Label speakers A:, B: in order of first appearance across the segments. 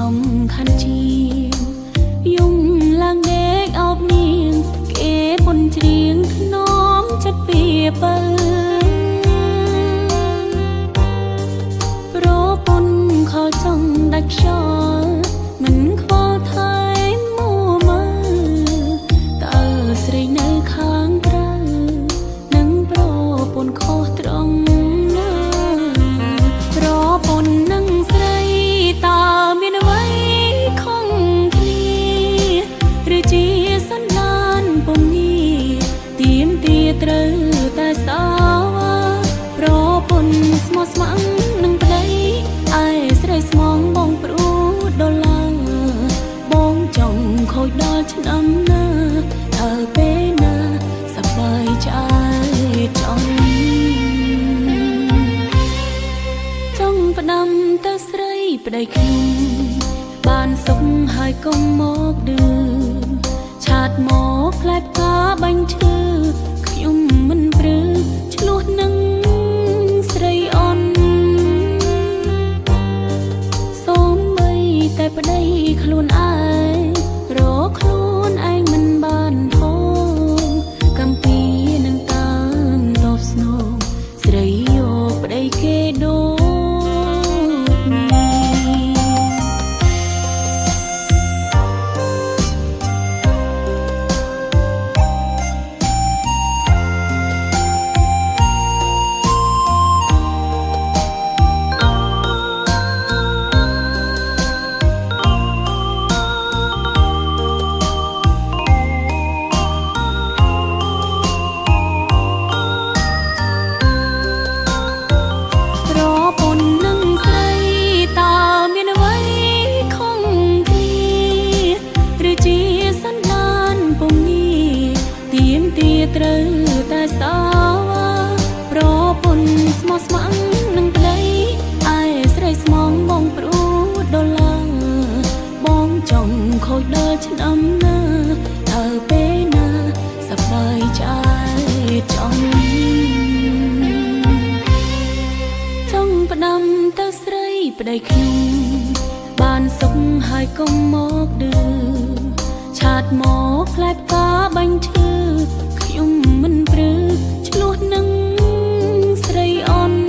A: សំខាន់ជាងយំឡើងដេកអោបនាងគេពុនច្រៀងធ្នមចិត្តពីបើប្រពន្ធខលចង់ដាច់ខ្យល់មិនខ្វល់ថែមួមើតើស្រីនៅខាងក្រៅនឹងប្រពន្ធខុសត្រង់ណាប្រពន្ធនឹងស្រីតើមានអ្វីខុសគ្នាឬជាសន្តានពុំងាទៀមទាត្រូវតែសោប្រពន្ធស្មោះស្ម័គ្រនឹងប្តីឯស្រីស្មងបងព្រួតដល់ឡើងបងចង់ខូចដល់ឆ្នាំណាតើពេលណាសប្បាយใจចង់ផ្ដាំទៅស្រីប្តីខ្ញុំបានសុខហើយកុំមកឌឺឆាតមកផ្លែផ្កាបាញ់ឈឺខ្ញុំមិនព្រឺឆ្លោះនឹងស្រីអន់សូមបីតែប្តីខ្លួនឯងរកខ្លួនឯងមិនបានផងកំពីនឹងតាមតបស្នងស្រីយកប្តីគេដូរត្រូវតែសោប្រពន្ធស្មោះស្ម័គ្រនឹងប្តីឯស្រីស្មងបងព្រួតដល់ឡើងបងចង់ខូចដល់ឆ្នាំណាតើពេលណាសប្បាយใจចង់ផ្ដាំទៅស្រីប្តីខ្ញុំបានសុខហើយកុំមកឌឺឆាតមកផ្លែផ្កាបាញ់ឈឺខ្ញុំមិនព្រឺឆ្លោះនឹងស្រីអន់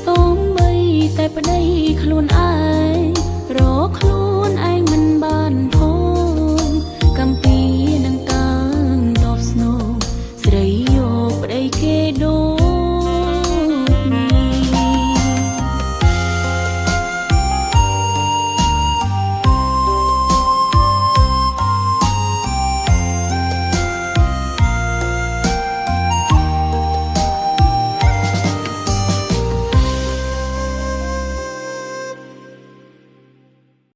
A: សូមបីតែប្តីខ្លួនឯ